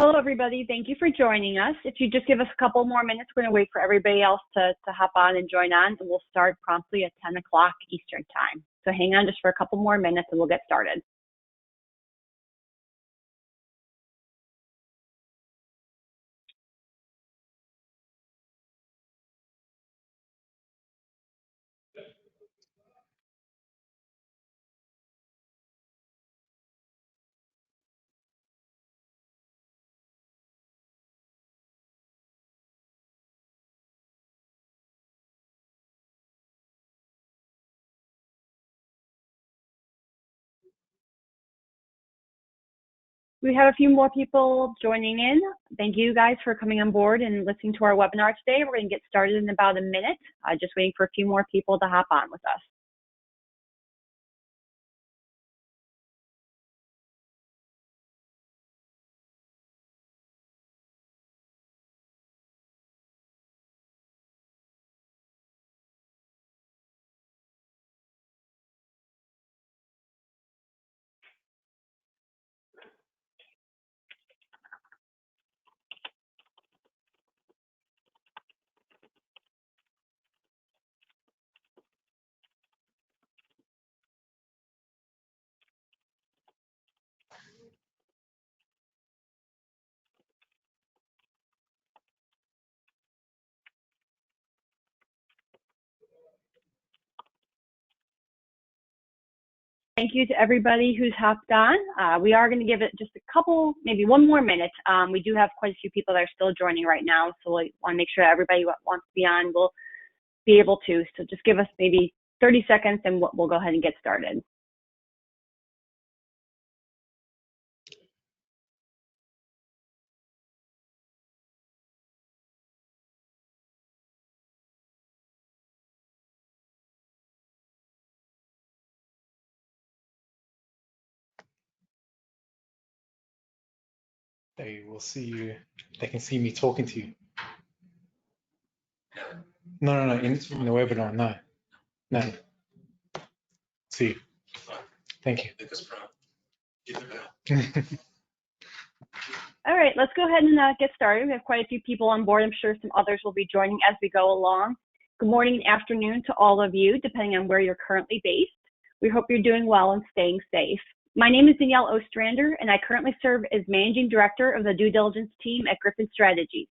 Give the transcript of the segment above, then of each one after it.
Hello, everybody. Thank you for joining us. If you just give us a couple more minutes, we're going to wait for everybody else to hop on and join on, and we'll start promptly at 10 o'clock Eastern time. So hang on just for a couple more minutes and we'll get started. We have a few more people joining in. Thank you guys for coming on board and listening to our webinar today. We're going to get started in about a minute. Just waiting for a few more people to hop on with us. Thank you to everybody who's hopped on. We are going to give it just a couple, maybe one more minute. We do have quite a few people that are still joining right now, so we want to make sure everybody who wants to be on will be able to. So just give us maybe 30 seconds and we'll go ahead and get started. They will see you. They can see me talking to you. No, in the webinar, no. See you. Thank you. All right, let's go ahead and get started. We have quite a few people on board. I'm sure some others will be joining as we go along. Good morning and afternoon to all of you, depending on where you're currently based. We hope you're doing well and staying safe. My name is Danielle Ostrander, and I currently serve as Managing Director of the Due Diligence team at Griffin Strategies.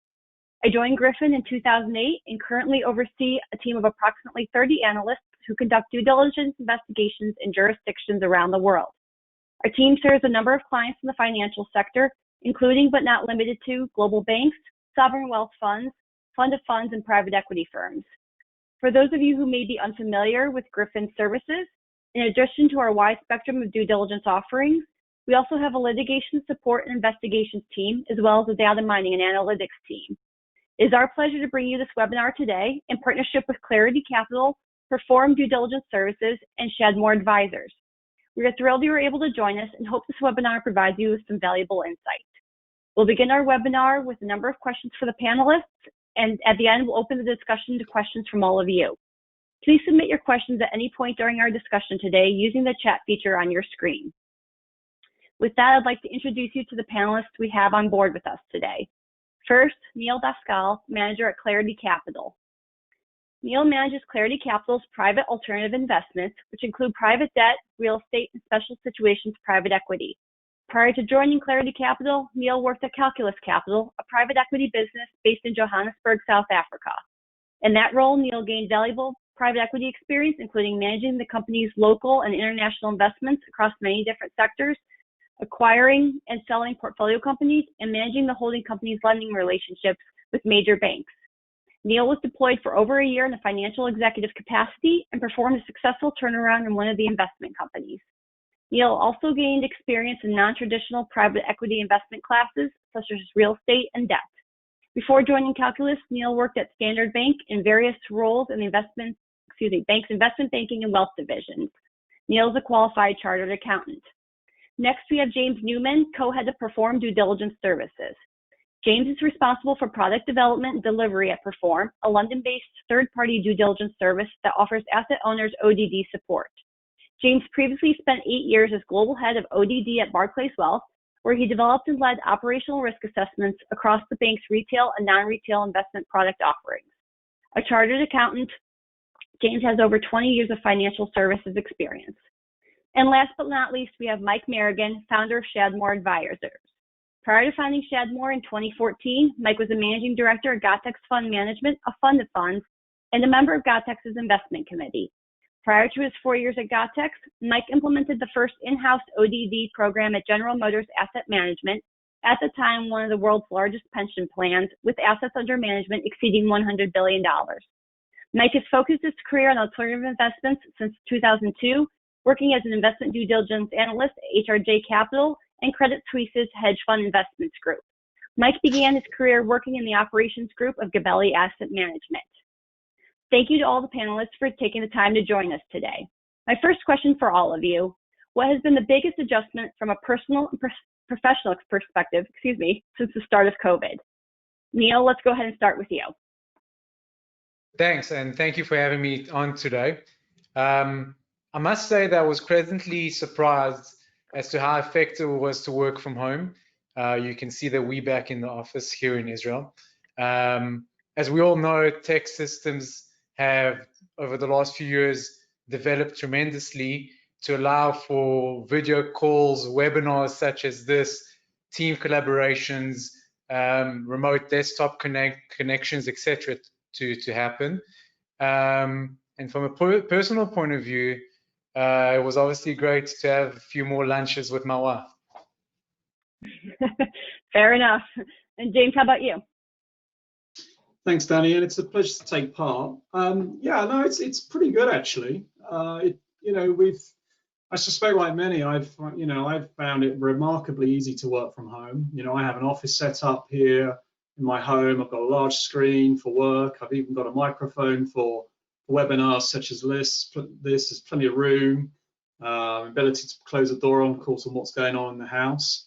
I joined Griffin in 2008 and currently oversee a team of approximately 30 analysts who conduct due diligence investigations in jurisdictions around the world. Our team serves a number of clients in the financial sector, including but not limited to global banks, sovereign wealth funds, fund of funds, and private equity firms. For those of you who may be unfamiliar with Griffin's services, in addition to our wide spectrum of due diligence offerings, we also have a litigation support and investigations team, as well as a data mining and analytics team. It is our pleasure to bring you this webinar today in partnership with Clarity Capital, Perform Due Diligence Services, and Shedmore Advisors. We are thrilled you were able to join us and hope this webinar provides you with some valuable insight. We'll begin our webinar with a number of questions for the panelists, and at the end, we'll open the discussion to questions from all of you. Please submit your questions at any point during our discussion today using the chat feature on your screen. With that, I'd like to introduce you to the panelists we have on board with us today. First, Neal, manager at Clarity Capital. Neal manages Clarity Capital's private alternative investments, which include private debt, real estate, and special situations private equity. Prior to joining Clarity Capital, Neal worked at Calculus Capital, a private equity business based in Johannesburg, South Africa. In that role, Neal gained valuable private equity experience, including managing the company's local and international investments across many different sectors, acquiring and selling portfolio companies, and managing the holding company's lending relationships with major banks. Neal was deployed for over a year in a financial executive capacity and performed a successful turnaround in one of the investment companies. Neal also gained experience in non-traditional private equity investment classes, such as real estate and debt. Before joining Calculus, Neal worked at Standard Bank in various roles in the bank's investment banking and wealth divisions. Neal is a qualified chartered accountant. Next, we have James Newman, co-head of Perform Due Diligence Services. James is responsible for product development and delivery at Perform, a London-based third-party due diligence service that offers asset owners ODD support. James previously spent 8 years as global head of ODD at Barclays Wealth, where he developed and led operational risk assessments across the bank's retail and non-retail investment product offerings. A chartered accountant, James has over 20 years of financial services experience. And last but not least, we have Mike Merrigan, founder of Shadmore Advisors. Prior to founding Shadmore in 2014, Mike was a managing director at Gotex Fund Management, a fund of funds, and a member of Gotex's investment committee. Prior to his 4 years at Gotex, Mike implemented the first in-house ODV program at General Motors Asset Management, at the time one of the world's largest pension plans, with assets under management exceeding $100 billion. Mike has focused his career on alternative investments since 2002, working as an investment due diligence analyst at HRJ Capital and Credit Suisse's hedge fund investments group. Mike began his career working in the operations group of Gabelli Asset Management. Thank you to all the panelists for taking the time to join us today. My first question for all of you, what has been the biggest adjustment from a personal and professional perspective, since the start of COVID? Neal, let's go ahead and start with you. Thanks, and thank you for having me on today. I must say that I was pleasantly surprised as to how effective it was to work from home. You can see that we're back in the office here in Israel. As we all know, tech systems have, over the last few years, developed tremendously to allow for video calls, webinars such as this, team collaborations, remote desktop connections, etc., to happen. And from a personal point of view, it was obviously great to have a few more lunches with my wife. Fair enough. And James, how about you? Thanks, Danny, and it's a pleasure to take part. Yeah, no, it's pretty good actually. I suspect, like many, I've found it remarkably easy to work from home. I have an office set up here in my home. I've got a large screen for work. I've even got a microphone for webinars such as this. There's plenty of room, ability to close the door, of course, on what's going on in the house.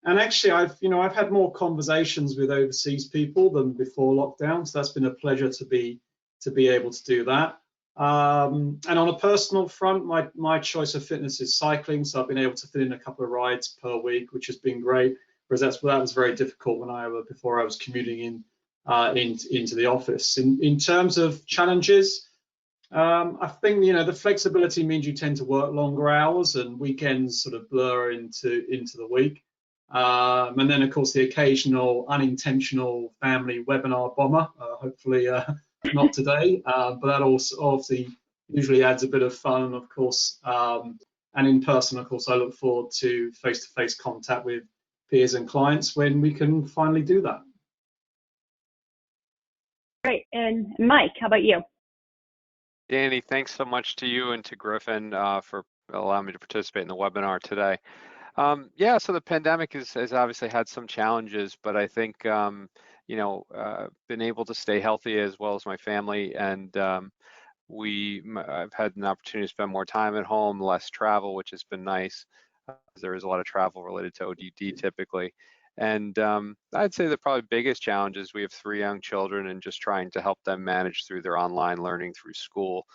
And actually, I've had more conversations with overseas people than before lockdown, so that's been a pleasure to be able to do that. And on a personal front, my choice of fitness is cycling, so I've been able to fit in a couple of rides per week, which has been great. Whereas that was very difficult before I was commuting into the office. In terms of challenges, I think the flexibility means you tend to work longer hours, and weekends sort of blur into the week. And then, of course, the occasional unintentional family webinar bomber, hopefully not today, but that also obviously usually adds a bit of fun, of course. And in person, of course, I look forward to face-to-face contact with peers and clients when we can finally do that. Great. And Mike, how about you? Danny, thanks so much to you and to Griffin for allowing me to participate in the webinar today. Yeah, so the pandemic has obviously had some challenges, but I think, been able to stay healthy as well as my family. And I've had an opportunity to spend more time at home, less travel, which has been nice. There is a lot of travel related to ODD typically. And I'd say the probably biggest challenge is we have 3 young children and just trying to help them manage through their online learning through school,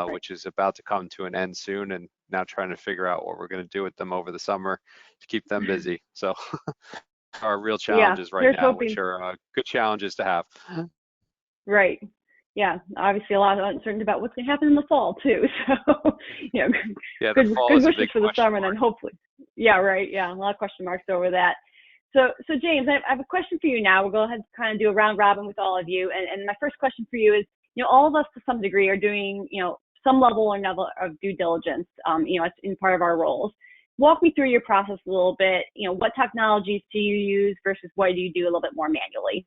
which is about to come to an end soon, and now trying to figure out what we're going to do with them over the summer to keep them busy. So our real challenges right now, which are good challenges to have. Right. Yeah, obviously a lot of uncertainty about what's going to happen in the fall too. So, yeah, good wishes for the summer, and then hopefully. Yeah, right. Yeah, a lot of question marks over that. So James, I have a question for you now. We'll go ahead and kind of do a round robin with all of you. And my first question for you is, all of us to some degree are doing, some level or another of due diligence, it's in part of our roles. Walk me through your process a little bit. What technologies do you use versus what do you do a little bit more manually?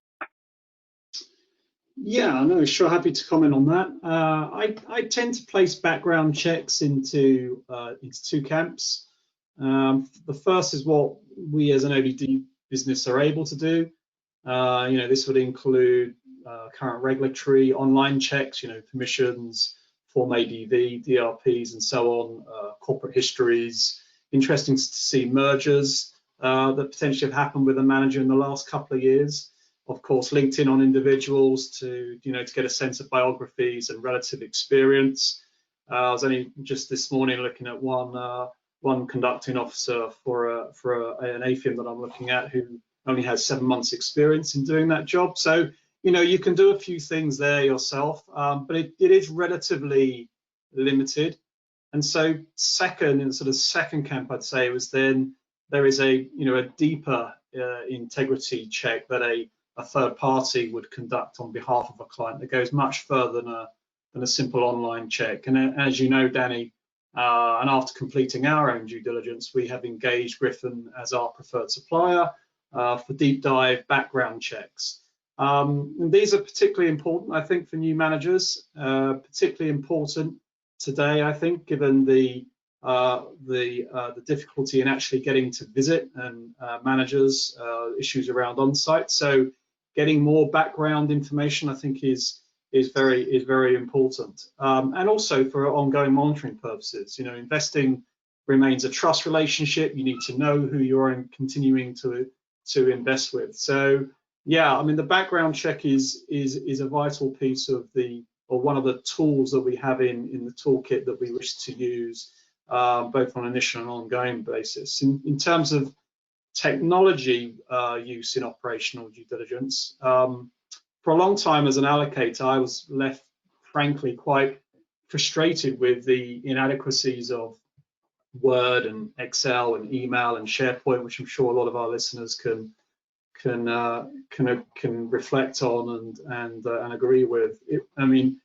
Yeah, no, sure, happy to comment on that. I tend to place background checks into 2 camps. The first is what we as an ODD business are able to do. This would include current regulatory online checks, permissions, Form ADV, DRPs, and so on, corporate histories. Interesting to see mergers that potentially have happened with a manager in the last couple of years. Of course, LinkedIn on individuals to get a sense of biographies and relative experience. I was only just this morning looking at one one conducting officer for an AFIM that I'm looking at, who only has 7 months experience in doing that job. So, you know, you can do a few things there yourself, but it is relatively limited. And so second, in the sort of second camp, I'd say, was then there is a, you know, a deeper integrity check that a third party would conduct on behalf of a client that goes much further than a simple online check. And as you know, Danny, and after completing our own due diligence, we have engaged Griffin as our preferred supplier for deep dive background checks. And these are particularly important, I think, for new managers, particularly important today, I think, given the difficulty in actually getting to visit and managers, issues around on-site. So getting more background information, I think, is very important, and also for ongoing monitoring purposes. You know, investing remains a trust relationship. You need to know who you're continuing to invest with. So yeah, I mean, the background check is a vital piece of one of the tools that we have in the toolkit that we wish to use, both on an initial and ongoing basis. In terms of technology use in operational due diligence, for a long time as an allocator, I was left, frankly, quite frustrated with the inadequacies of Word and Excel and email and SharePoint, which I'm sure a lot of our listeners can reflect on and agree with. I mean,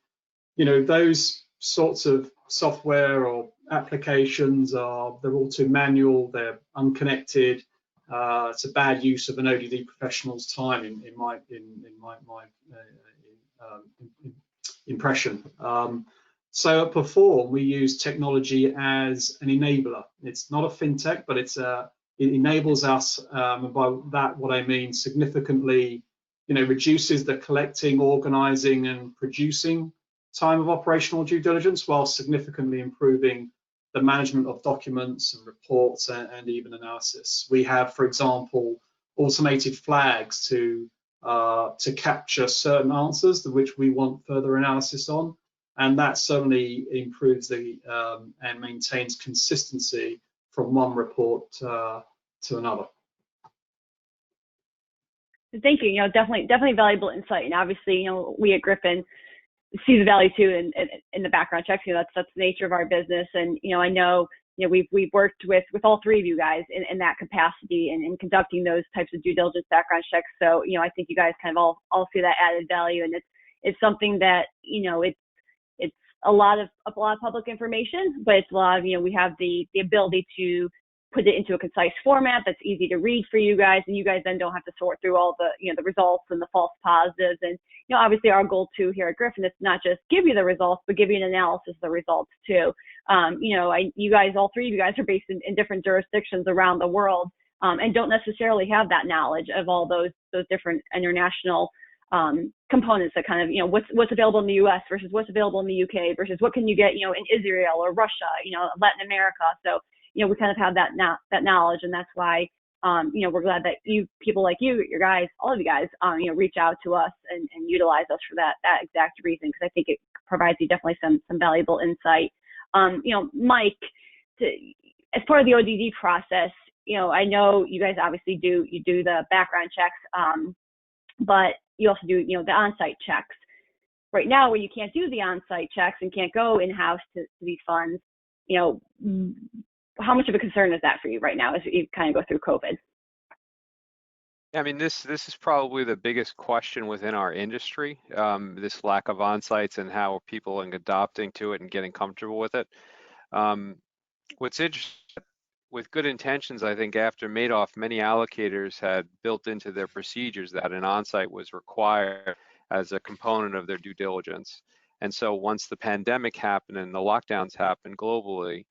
you know, those sorts of software or applications they're all too manual, they're unconnected. It's a bad use of an ODD professional's time, in my impression. So at Perform, we use technology as an enabler. It's not a fintech, but it enables us, and by that what I mean significantly, you know, reduces the collecting, organizing, and producing time of operational due diligence, while significantly improving the management of documents and reports and even analysis. We have, for example, automated flags to capture certain answers to which we want further analysis on, and that certainly improves and maintains consistency from one report to another. Thank you. You know, definitely valuable insight, and obviously, you know, we at Griffin see the value too in the background checks. You know, that's the nature of our business, and you know, I know, you know, we've worked with all three of you guys in that capacity and in conducting those types of due diligence background checks. So, you know, I think you guys kind of all see that added value, and it's something that, you know, it's a lot of public information, but it's a lot of, you know, we have the ability to put it into a concise format that's easy to read for you guys, and you guys then don't have to sort through all the, you know, the results and the false positives. And, you know, obviously our goal too here at Griffin is not just give you the results, but give you an analysis of the results too. You know, you guys, all three of you guys are based in different jurisdictions around the world, and don't necessarily have that knowledge of all those different international components that kind of, you know, what's available in the US versus what's available in the UK versus what can you get, you know, in Israel or Russia, you know, Latin America. So, you know, we kind of have that knowledge, and that's why, you know, we're glad that people like you, your guys, all of you guys, you know, reach out to us and utilize us for that exact reason, because I think it provides you definitely some valuable insight. You know, Mike, as part of the ODD process, you know, I know you guys obviously do the background checks, but you also do, you know, the on-site checks. Right now, where you can't do the on-site checks and can't go in-house to these funds, you know, how much of a concern is that for you right now as you kind of go through COVID? I mean, this is probably the biggest question within our industry, this lack of on-sites and how people are adopting to it and getting comfortable with it. What's interesting, with good intentions, I think after Madoff, many allocators had built into their procedures that an on-site was required as a component of their due diligence. And so once the pandemic happened and the lockdowns happened globally,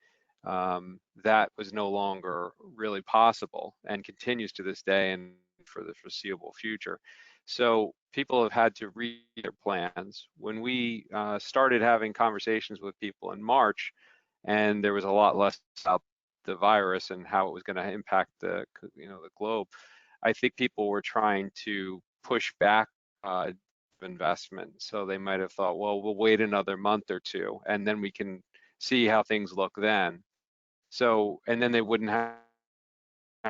that was no longer really possible and continues to this day and for the foreseeable future. So people have had to read their plans. When we started having conversations with people in March, and there was a lot less about the virus and how it was going to impact the globe, I think people were trying to push back investment. So they might have thought, well, we'll wait another month or two and then we can see how things look then. So, and then they wouldn't have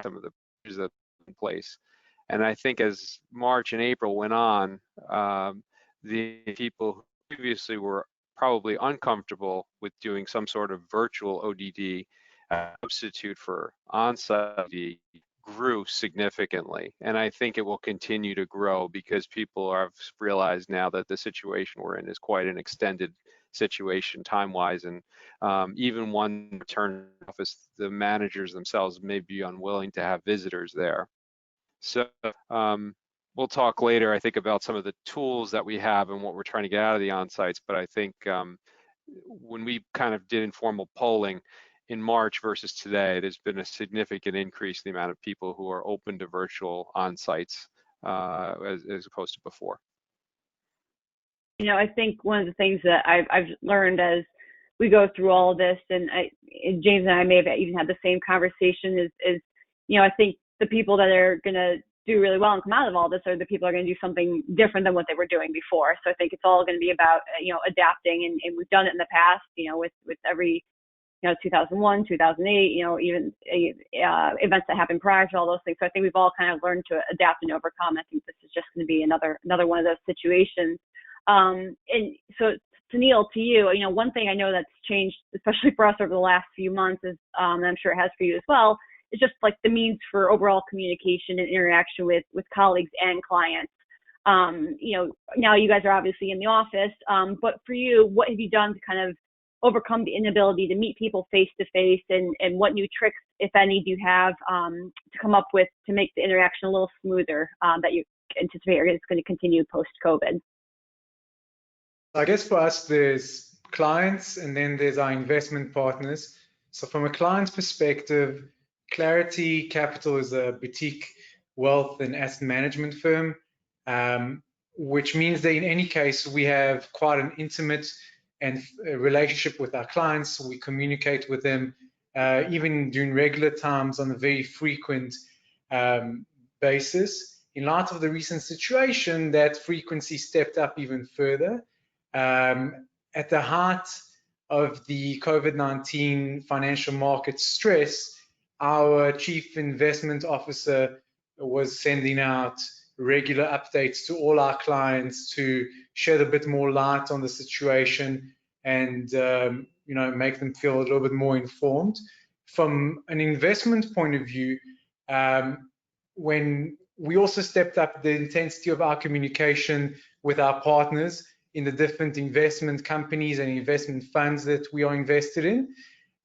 some of the measures that are in place. And I think as March and April went on, the people who previously were probably uncomfortable with doing some sort of virtual ODD substitute for on-site ODD grew significantly. And I think it will continue to grow because people have realized now that the situation we're in is quite an extended situation time-wise. And even one return office, the managers themselves may be unwilling to have visitors there. So we'll talk later, I think, about some of the tools that we have and what we're trying to get out of the on-sites. But I think when we kind of did informal polling in March versus today, there's been a significant increase in the amount of people who are open to virtual on-sites as opposed to before. You know, I think one of the things that I've learned as we go through all of this, and James and I may have even had the same conversation, is you know, I think the people that are going to do really well and come out of all this are the people who are going to do something different than what they were doing before. So I think it's all going to be about, you know, adapting, and we've done it in the past, you know, with every, you know, 2001, 2008, you know, even events that happened prior to all those things. So I think we've all kind of learned to adapt and overcome. I think this is just going to be another one of those situations. And so to Neal, to you, you know, one thing I know that's changed, especially for us over the last few months, is, and I'm sure it has for you as well, is just like the means for overall communication and interaction with colleagues and clients. You know, now you guys are obviously in the office, but for you, what have you done to kind of overcome the inability to meet people face to face, and what new tricks, if any, do you have to come up with to make the interaction a little smoother that you anticipate is going to continue post-COVID? I guess for us, there's clients and then there's our investment partners. So from a client's perspective, Clarity Capital is a boutique wealth and asset management firm, which means that in any case, we have quite an intimate and relationship with our clients. We communicate with them even during regular times on a very frequent basis. In light of the recent situation, that frequency stepped up even further. At the height of the COVID-19 financial market stress, our chief investment officer was sending out regular updates to all our clients to shed a bit more light on the situation and you know, make them feel a little bit more informed. From an investment point of view, when we also stepped up the intensity of our communication with our partners in the different investment companies and investment funds that we are invested in.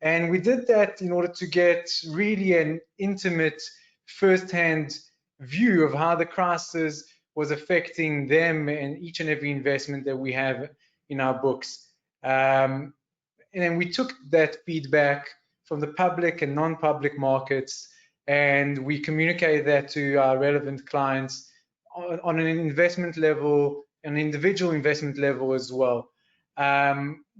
And we did that in order to get really an intimate first-hand view of how the crisis was affecting them and each and every investment that we have in our books. And then we took that feedback from the public and non-public markets, and we communicated that to our relevant clients on an investment level, an individual investment level as well.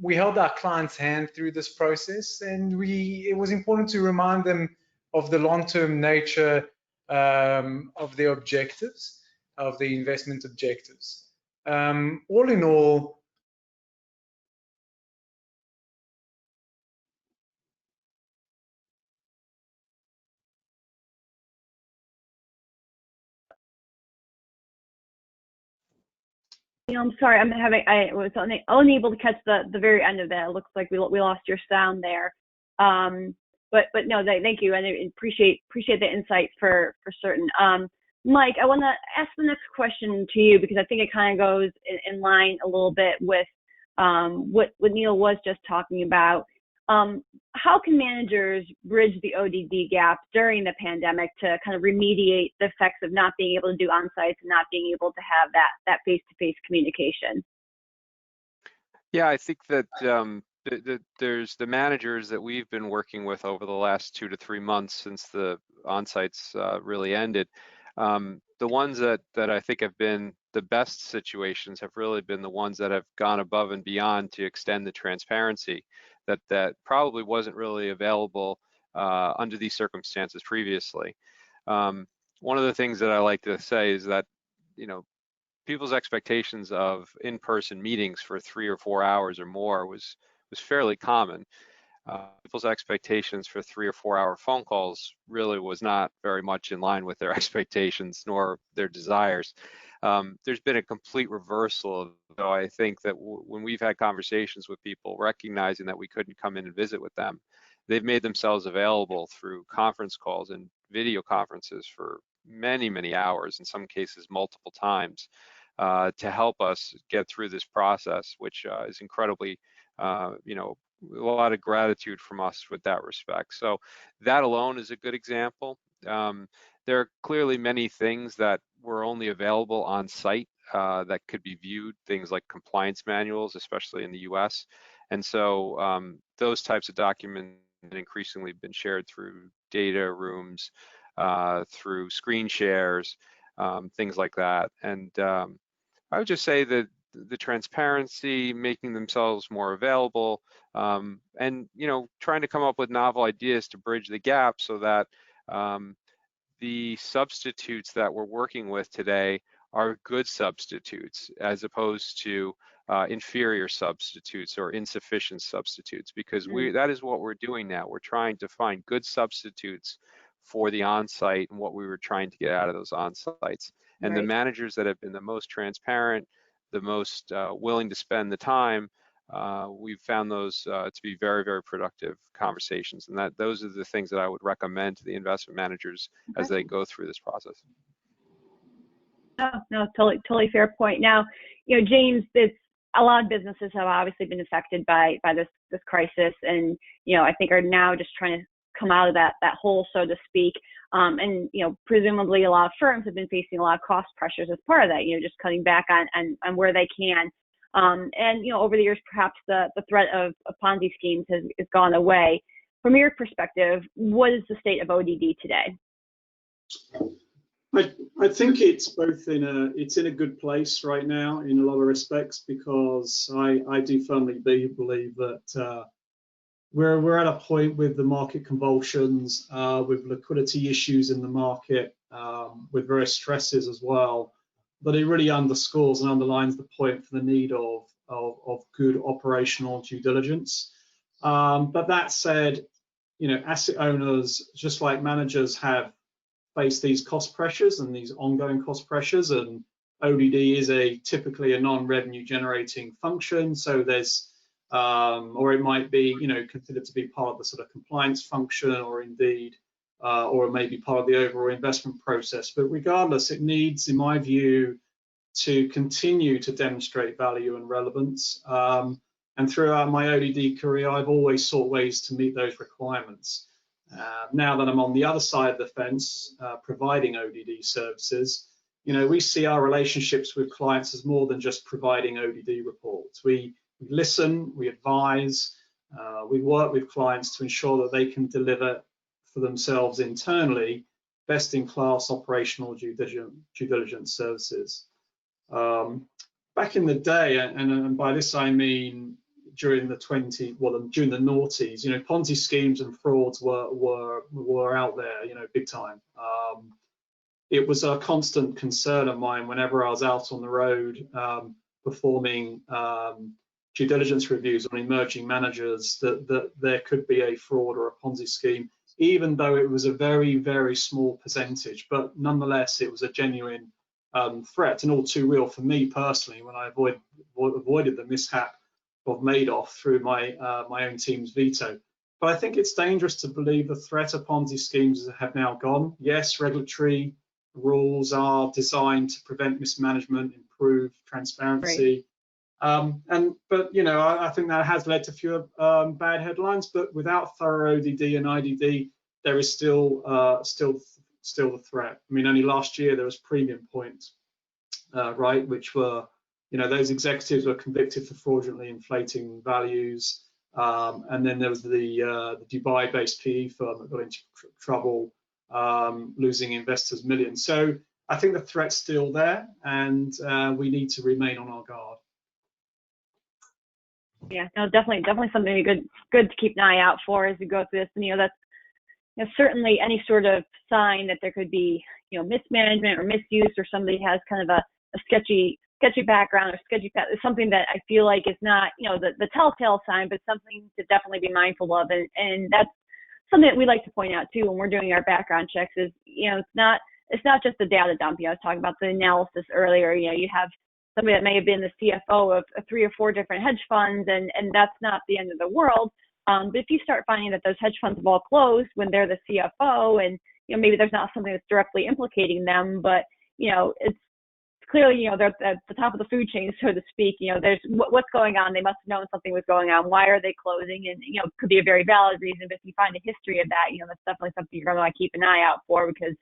We held our clients' hand through this process, and it was important to remind them of the long-term nature of their objectives, of the investment objectives. All in all, I'm sorry, I was unable to catch the very end of that. It looks like we lost your sound there. But no, thank you, and I appreciate the insight for certain. Mike, I want to ask the next question to you because I think it kind of goes in line a little bit with what Neal was just talking about. How can managers bridge the ODD gap during the pandemic to kind of remediate the effects of not being able to do on-sites and not being able to have that face-to-face communication? Yeah, I think that there's the managers that we've been working with over the last 2 to 3 months since the on-sites really ended. The ones that I think have been the best situations have really been the ones that have gone above and beyond to extend the transparency that probably wasn't really available under these circumstances previously. One of the things that I like to say is that, you know, people's expectations of in-person meetings for 3 or 4 hours or more was fairly common. people's expectations for 3 or 4 hour phone calls really was not very much in line with their expectations nor their desires. There's been a complete reversal. Though I think that when we've had conversations with people recognizing that we couldn't come in and visit with them, they've made themselves available through conference calls and video conferences for many, many hours, in some cases multiple times, to help us get through this process, which is incredibly, a lot of gratitude from us with that respect. So that alone is a good example. There are clearly many things that were only available on site that could be viewed, things like compliance manuals, especially in the US. And so those types of documents have increasingly been shared through data rooms, through screen shares, things like that. And I would just say that the transparency, making themselves more available, and trying to come up with novel ideas to bridge the gap so that the substitutes that we're working with today are good substitutes as opposed to inferior substitutes or insufficient substitutes, because that is what we're doing now. We're trying to find good substitutes for the on-site and what we were trying to get out of those on-sites. And the managers that have been the most transparent, the most willing to spend the time, we've found those to be very, very productive conversations. And those are the things that I would recommend to the investment managers as they go through this process. No, totally fair point. Now, James, a lot of businesses have obviously been affected by this crisis, and I think are now just trying to come out of that hole, so to speak. And presumably a lot of firms have been facing a lot of cost pressures as part of that. Just cutting back on where they can. And over the years, perhaps the threat of Ponzi schemes has gone away. From your perspective, what is the state of ODD today? I think it's both it's in a good place right now in a lot of respects, because I do firmly believe that we're at a point with the market convulsions, with liquidity issues in the market, with various stresses as well, but it really underscores and underlines the point for the need of good operational due diligence. But that said, asset owners, just like managers, have faced these cost pressures and these ongoing cost pressures, and ODD is typically a non-revenue generating function. So there's, or it might be, considered to be part of the sort of compliance function, or indeed, or it may be part of the overall investment process. But regardless, it needs, in my view, to continue to demonstrate value and relevance. And throughout my ODD career, I've always sought ways to meet those requirements. Now that I'm on the other side of the fence, providing ODD services, we see our relationships with clients as more than just providing ODD reports. We listen, we advise, we work with clients to ensure that they can deliver for themselves internally best-in-class operational due diligence services. Back in the day, and by this I mean during the during the noughties, Ponzi schemes and frauds were out there, big time. It was a constant concern of mine whenever I was out on the road performing due diligence reviews on emerging managers, that there could be a fraud or a Ponzi scheme, even though it was a very, very small percentage. But nonetheless, it was a genuine threat, and all too real for me personally when I avoided the mishap of Madoff through my own team's veto. But I think it's dangerous to believe the threat of Ponzi schemes have now gone. Yes, regulatory rules are designed to prevent mismanagement, improve transparency, but I think that has led to fewer bad headlines. But without thorough ODD and IDD, there is still the threat. I mean, only last year there was Premium Point, right, which were, those executives were convicted for fraudulently inflating values, and then there was the Dubai-based PE firm that got into trouble, losing investors millions. So I think the threat's still there, and we need to remain on our guard. Yeah, no, definitely something good to keep an eye out for as we go through this. And that's certainly any sort of sign that there could be mismanagement or misuse, or somebody has kind of a sketchy sketchy background or sketchy past is something that I feel like is not, the telltale sign, but something to definitely be mindful of. And that's something that we like to point out too when we're doing our background checks is, it's not just the data dump. I was talking about the analysis earlier. You have somebody that may have been the CFO of 3 or 4 different hedge funds, and that's not the end of the world. But if you start finding that those hedge funds have all closed when they're the CFO, and maybe there's not something that's directly implicating them, but it's clearly they're at the top of the food chain, so to speak. There's what's going on. They must have known something was going on. Why are they closing? And could be a very valid reason. But if you find a history of that, that's definitely something you're going to want to keep an eye out for, because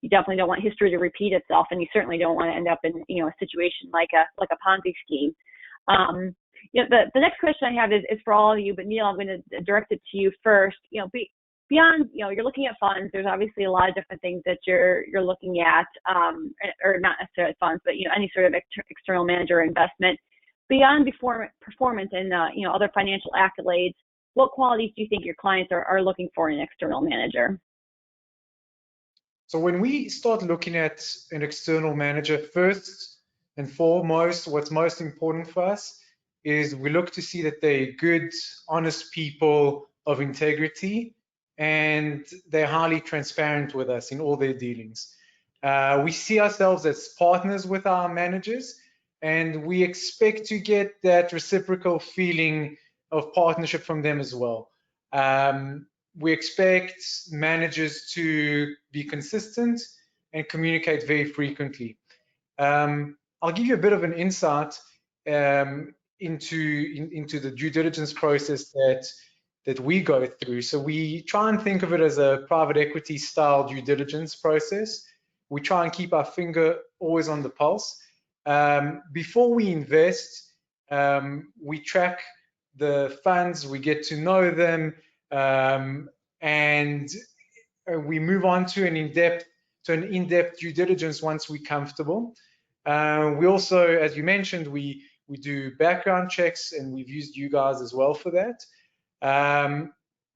you definitely don't want history to repeat itself, and you certainly don't want to end up in a situation like a Ponzi scheme. The next question I have is for all of you, but Neal, I'm going to direct it to you first. Beyond, you're looking at funds, there's obviously a lot of different things that you're looking at, or not necessarily funds, but any sort of external manager investment. Beyond performance and other financial accolades, what qualities do you think your clients are looking for in an external manager? So when we start looking at an external manager, first and foremost, what's most important for us is we look to see that they're good, honest people of integrity, and they're highly transparent with us in all their dealings. We see ourselves as partners with our managers, and we expect to get that reciprocal feeling of partnership from them as well. We expect managers to be consistent and communicate very frequently. I'll give you a bit of an insight into the due diligence process that we go through. So we try and think of it as a private equity style due diligence process. We try and keep our finger always on the pulse. Before we invest, we track the funds, we get to know them, and we move on to an in-depth due diligence once we're comfortable. We also, as you mentioned, we do background checks, and we've used you guys as well for that.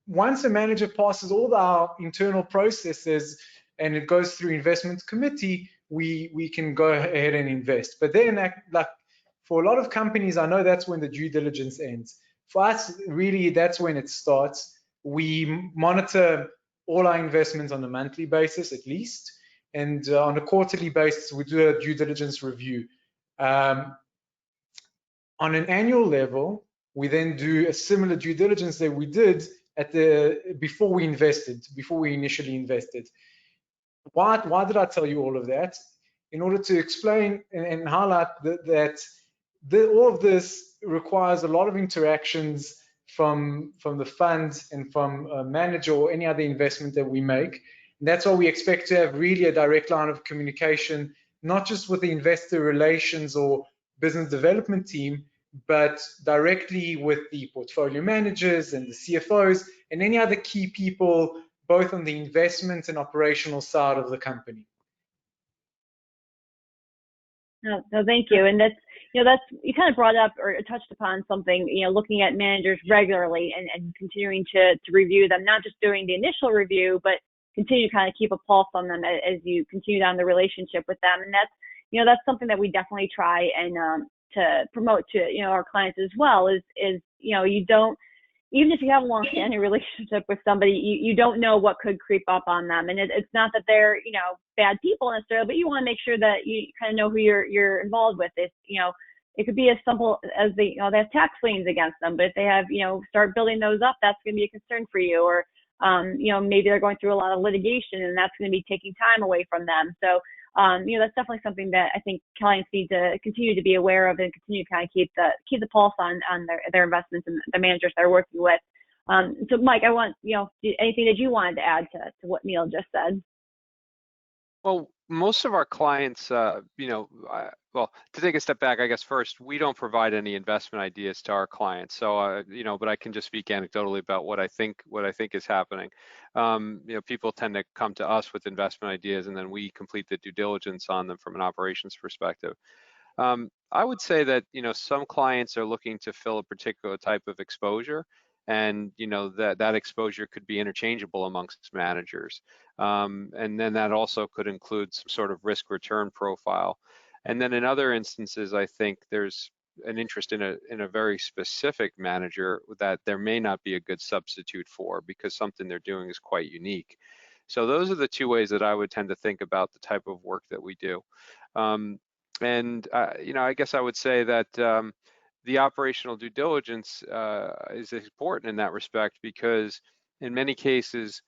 Once a manager passes all our internal processes and it goes through investment committee, we can go ahead and invest. But then, like for a lot of companies, I know that's when the due diligence ends. For us, really, that's when it starts. We monitor all our investments on a monthly basis at least, and on a quarterly basis, we do a due diligence review. On an annual level, we then do a similar due diligence that we did before we initially invested. Why did I tell you all of that? In order to explain and highlight that all of this requires a lot of interactions from the fund and from a manager or any other investment that we make. And that's why we expect to have really a direct line of communication, not just with the investor relations or business development team, but directly with the portfolio managers and the CFOs and any other key people, both on the investment and operational side of the company. No, thank you. And that's you kind of brought up or touched upon something, looking at managers regularly and continuing to review them, not just doing the initial review, but continue to kind of keep a pulse on them as you continue down the relationship with them. And that's something that we definitely try and to promote to our clients as well. Is you don't, even if you have a long-standing relationship with somebody, you don't know what could creep up on them. And it's not that they're bad people necessarily, but you want to make sure that you kind of know who you're involved with. It could be as simple as they have tax liens against them, but if they have start building those up, that's going to be a concern for you. Or maybe they're going through a lot of litigation, and that's going to be taking time away from them. So that's definitely something that I think clients need to continue to be aware of and continue to kind of keep the pulse on their investments and the managers they're working with. So Mike, I want anything that you wanted to add to what Neal just said. Well, most of our clients, well, to take a step back, I guess first, we don't provide any investment ideas to our clients. So, but I can just speak anecdotally about what I think is happening. People tend to come to us with investment ideas, and then we complete the due diligence on them from an operations perspective. I would say that some clients are looking to fill a particular type of exposure, and that exposure could be interchangeable amongst managers, and then that also could include some sort of risk return profile. And then in other instances, I think there's an interest in a very specific manager that there may not be a good substitute for because something they're doing is quite unique. So those are the two ways that I would tend to think about the type of work that we do. I guess I would say that the operational due diligence is important in that respect because in many cases,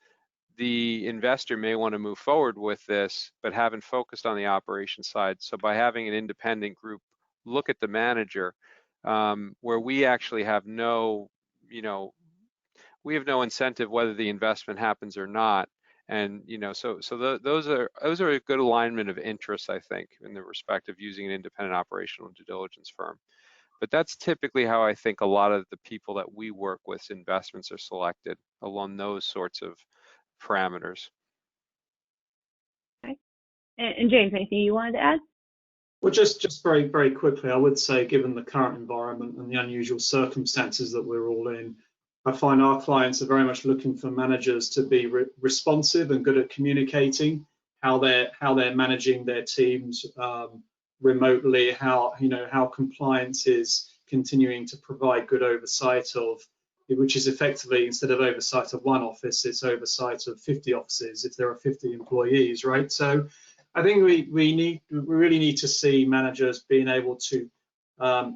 the investor may want to move forward with this, but haven't focused on the operation side. So by having an independent group look at the manager, where we actually have no, we have no incentive whether the investment happens or not. And those are a good alignment of interests, I think, in the respect of using an independent operational due diligence firm. But that's typically how I think a lot of the people that we work with investments are selected along those sorts of parameters. Okay. And James, anything you wanted to add? Well, just very, very quickly, I would say, given the current environment and the unusual circumstances that we're all in, I find our clients are very much looking for managers to be responsive and good at communicating how they're managing their teams remotely, how compliance is continuing to provide good oversight of, which is effectively, instead of oversight of one office, it's oversight of 50 offices if there are 50 employees, right? So I think we really need to see managers being able to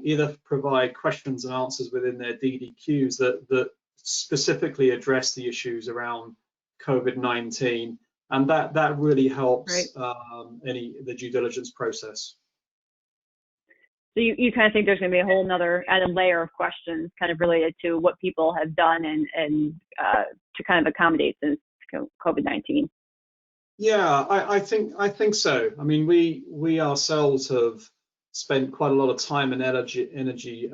either provide questions and answers within their DDQs that specifically address the issues around COVID-19, and that really helps the due diligence process. So you kind of think there's going to be a whole nother added layer of questions kind of related to what people have done and to kind of accommodate this COVID-19. Yeah, I think so. I mean, we ourselves have spent quite a lot of time and energy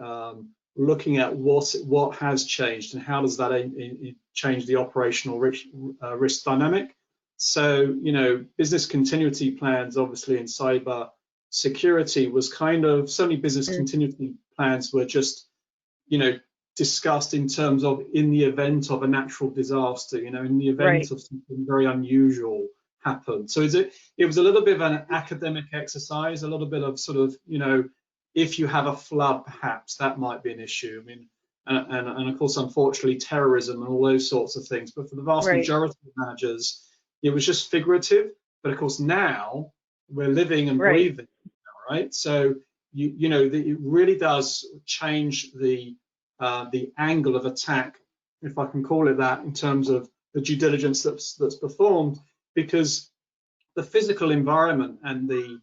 looking at what has changed and how does that change the operational risk dynamic. So, business continuity plans, obviously in cyber security, was kind of, certainly business continuity plans were just, discussed in terms of in the event of a natural disaster, in the event of something very unusual happened. So it was a little bit of an academic exercise, a little bit of sort of, if you have a flood, perhaps that might be an issue. I mean, and of course, unfortunately, terrorism and all those sorts of things. But for the vast majority of managers, it was just figurative. But of course, now we're living and breathing, right? So it really does change the angle of attack, if I can call it that, in terms of the due diligence that's performed, because the physical environment and the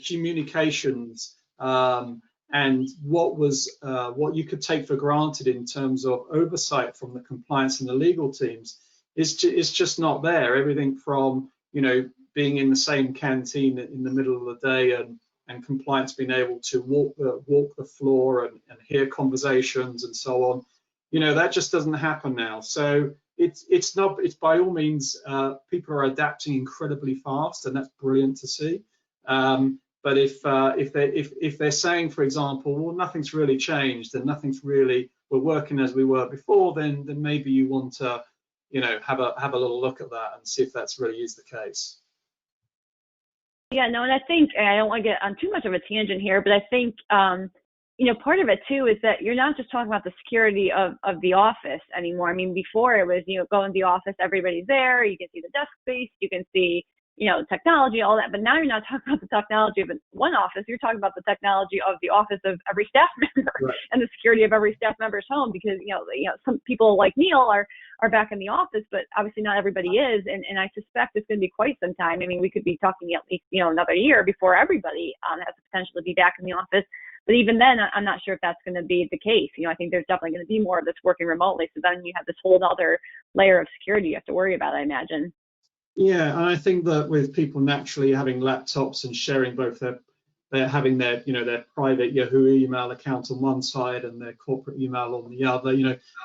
communications and what you could take for granted in terms of oversight from the compliance and the legal teams is just not there. Everything from being in the same canteen in the middle of the day and compliance being able to walk the floor and hear conversations and so on, that just doesn't happen now. So it's by all means, people are adapting incredibly fast, and that's brilliant to see. But if they're saying, for example, well, nothing's really changed and we're working as we were before, then maybe you want to have a little look at that and see if that's really is the case. Yeah, no, and I think, and I don't want to get on too much of a tangent here, but I think, part of it too is that you're not just talking about the security of the office anymore. I mean, before it was, go in the office, everybody's there, you can see the desk space, you can see, technology, all that. But now you're not talking about the technology of one office, you're talking about the technology of the office of every staff member and the security of every staff member's home, because, some people like Neal are back in the office, but obviously not everybody is. And I suspect it's going to be quite some time. I mean, we could be talking at least, another year before everybody has the potential to be back in the office. But even then, I'm not sure if that's going to be the case. I think there's definitely going to be more of this working remotely. So then you have this whole other layer of security you have to worry about, I imagine. Yeah, and I think that with people naturally having laptops and sharing both they're having their private Yahoo email account on one side and their corporate email on the other.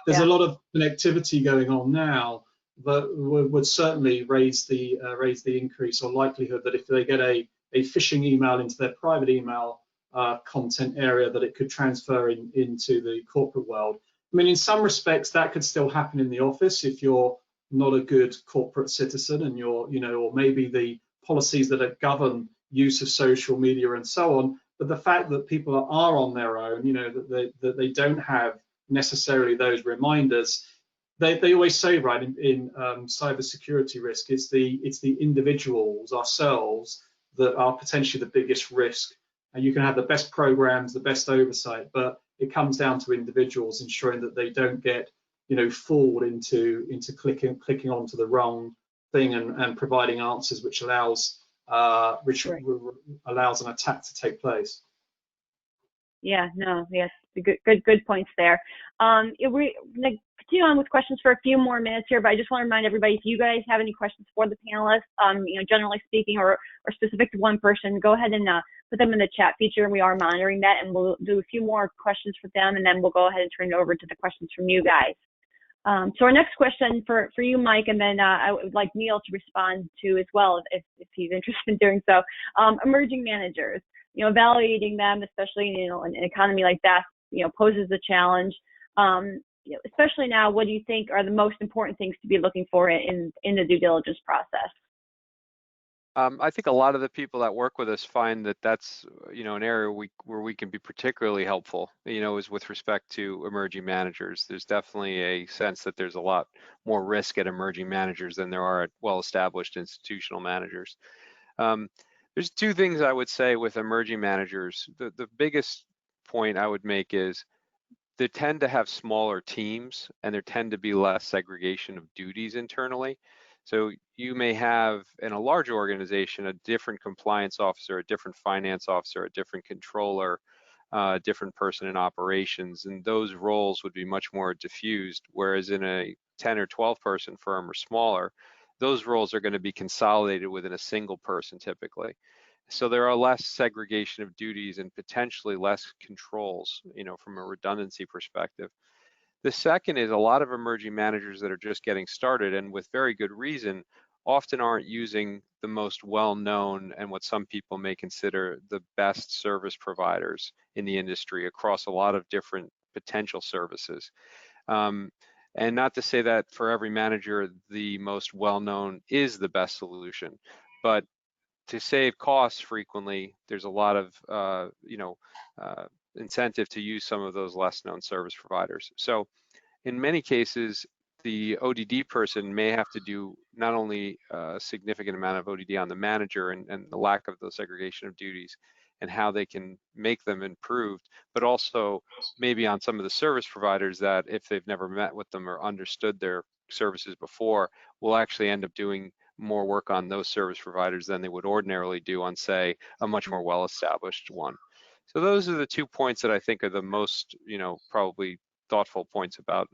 There's a lot of connectivity going on now that would certainly raise the increase or likelihood that if they get a phishing email into their private email content area, that it could transfer into the corporate world. I mean, in some respects, that could still happen in the office if you're not a good corporate citizen and you're, or maybe the policies that govern use of social media and so on. But the fact that people are on their own, you know, that they don't have necessarily those reminders. They always say, right, in cybersecurity risk, it's the individuals, ourselves, that are potentially the biggest risk. And you can have the best programs, the best oversight, but it comes down to individuals ensuring that they don't get, you know, fooled into clicking onto the wrong thing and providing answers which allows allows an attack to take place. Yeah, no, yes, good points there. We're going to continue on with questions for a few more minutes here, but I just want to remind everybody, if you guys have any questions for the panelists, you know, generally speaking, or specific to one person, go ahead and put them in the chat feature, and we are monitoring that, and we'll do a few more questions for them, and then we'll go ahead and turn it over to the questions from you guys. So our next question for you, Mike, and then I would like Neal to respond to as well if he's interested in doing so. Emerging managers, you know, evaluating them, especially, you know, in an economy like that, you know, poses a challenge. You know, especially now, what do you think are the most important things to be looking for in the due diligence process? I think a lot of the people that work with us find that that's, you know, an area where we can be particularly helpful, you know, is with respect to emerging managers. There's definitely a sense that there's a lot more risk at emerging managers than there are at well-established institutional managers. There's two things I would say with emerging managers. The biggest point I would make is they tend to have smaller teams, and there tend to be less segregation of duties internally. So you may have in a larger organization a different compliance officer, a different finance officer, a different controller, a different person in operations, and those roles would be much more diffused, whereas in a 10 or 12 person firm or smaller, those roles are going to be consolidated within a single person typically. So there are less segregation of duties and potentially less controls, you know, from a redundancy perspective. The second is a lot of emerging managers that are just getting started, and with very good reason, often aren't using the most well-known and what some people may consider the best service providers in the industry across a lot of different potential services. And not to say that for every manager, the most well-known is the best solution, but to save costs frequently, there's a lot of incentive to use some of those less known service providers. So in many cases, the ODD person may have to do not only a significant amount of ODD on the manager and the lack of the segregation of duties and how they can make them improved, but also maybe on some of the service providers that if they've never met with them or understood their services before, will actually end up doing more work on those service providers than they would ordinarily do on, say, a much more well-established one. So those are the 2 points that I think are the most, you know, probably thoughtful points about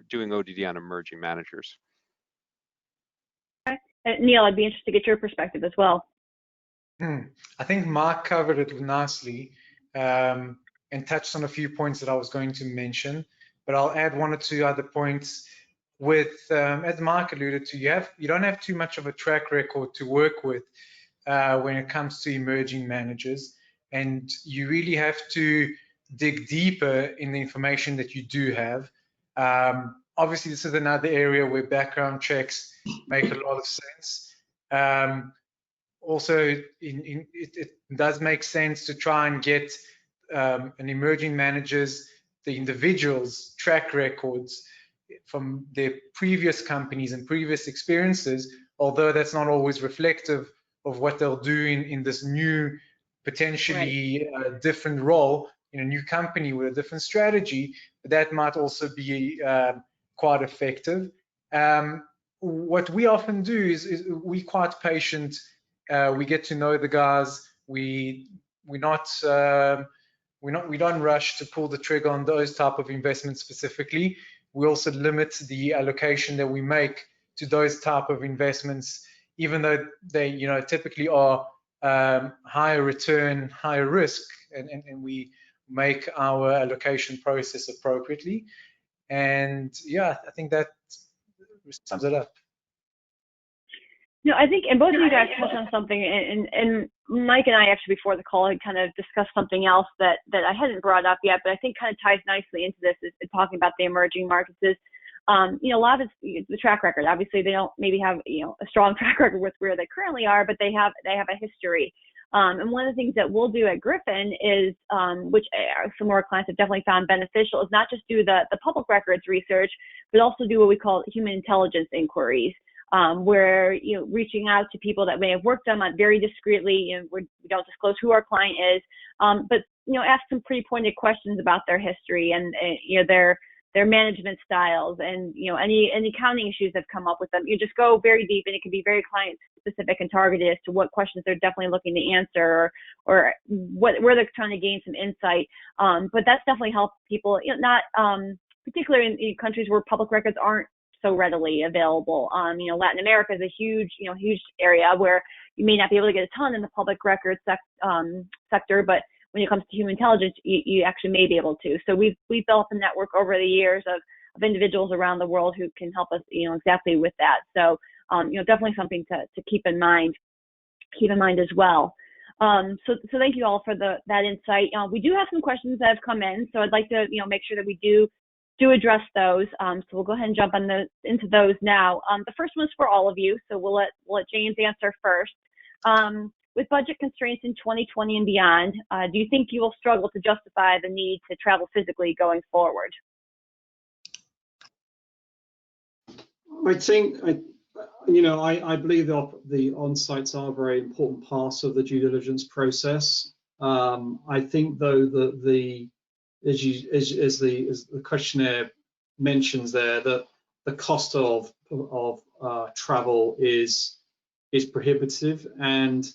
doing ODD on emerging managers. Okay. Neal, I'd be interested to get your perspective as well. I think Mark covered it nicely and touched on a few points that I was going to mention, but I'll add 1 or 2 other points. With, as Mark alluded to, you don't have too much of a track record to work with when it comes to emerging managers, and you really have to dig deeper in the information that you do have. Obviously, this is another area where background checks make a lot of sense. Also, it does make sense to try and get an emerging manager's, the individual's track records from their previous companies and previous experiences, although that's not always reflective of what they'll do in this new, potentially different role in a new company with a different strategy. But that might also be quite effective. What we often do is we're quite patient. We get to know the guys. We don't rush to pull the trigger on those type of investments specifically. We also limit the allocation that we make to those type of investments, even though they, you know, typically are higher return, higher risk, and we make our allocation process appropriately. And yeah, I think that sums it up. No, I think, and both of you guys touched on something, and Mike and I actually before the call had kind of discussed something else that I hadn't brought up yet, but I think kind of ties nicely into this, is talking about the emerging markets. Is you know, a lot of it's the track record. Obviously, they don't maybe have, you know, a strong track record with where they currently are, but they have a history. And one of the things that we'll do at Griffin is, which some of our clients have definitely found beneficial, is not just do the public records research, but also do what we call human intelligence inquiries, where reaching out to people that may have worked on it very discreetly. We don't disclose who our client is, but ask some pretty pointed questions about their history and their management styles, and any accounting issues that come up with them. You just go very deep, and it can be very client specific and targeted as to what questions they're definitely looking to answer, or where they're trying to gain some insight. But that's definitely helped people, not particularly in countries where public records aren't so readily available. Latin America is a huge area where you may not be able to get a ton in the public records sector, but when it comes to human intelligence, you actually may be able to. So we've built a network over the years of individuals around the world who can help us, exactly with that. So, definitely something to keep in mind as well. So thank you all for that insight. We do have some questions that have come in, so I'd like to, make sure that we do address those. So we'll go ahead and jump into those now. The first one's for all of you, so we'll let James answer first. With budget constraints in 2020 and beyond, do you think you will struggle to justify the need to travel physically going forward? I think, I believe the on-sites are a very important part of the due diligence process. I think, though, that as the questionnaire mentions there, that the cost of travel is prohibitive, and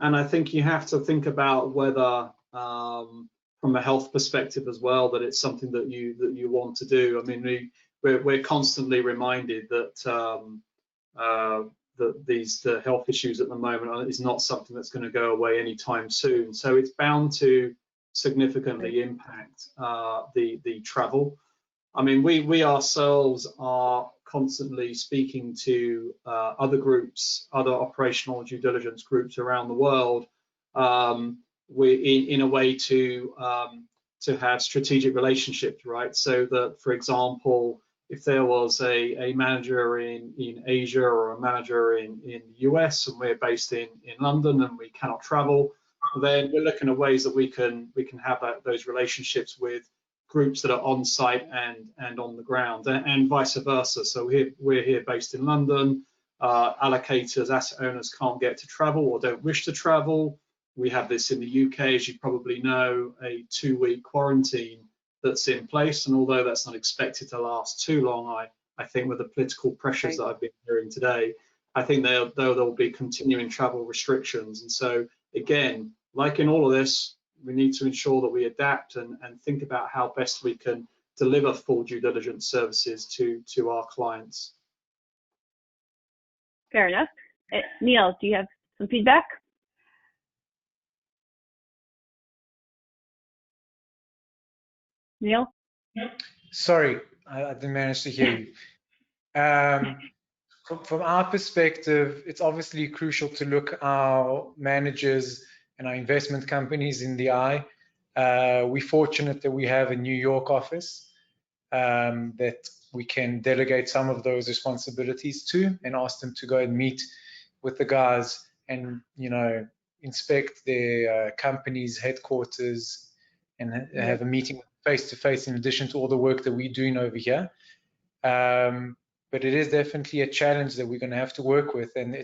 I think you have to think about whether, from a health perspective as well, that it's something that you want to do. I mean, we're constantly reminded that the health issues at the moment is not something that's going to go away anytime soon. So it's bound to significantly impact the travel. I mean, we ourselves are constantly speaking to other groups, other operational due diligence groups around the world, in a way to have strategic relationships, right? So that, for example, if there was a manager in Asia or a manager in the US, and we're based in London and we cannot travel, then we're looking at ways that we can have those relationships with groups that are on site and on the ground, and vice versa. So we're here based in London. Allocators, asset owners can't get to travel or don't wish to travel. We have this in the UK, as you probably know, a 2-week quarantine that's in place. And although that's not expected to last too long, I think with the political pressures that I've been hearing today, I think there'll be continuing travel restrictions. And so, again, like in all of this, we need to ensure that we adapt and think about how best we can deliver full due diligence services to our clients. Fair enough. Neal, do you have some feedback? Neal? Sorry, I didn't manage to hear you. From our perspective, it's obviously crucial to look our managers and our investment companies in the eye. We're fortunate that we have a New York office that we can delegate some of those responsibilities to, and ask them to go and meet with the guys and inspect their company's headquarters and have a meeting face to face, in addition to all the work that we're doing over here. But it is definitely a challenge that we're going to have to work with, and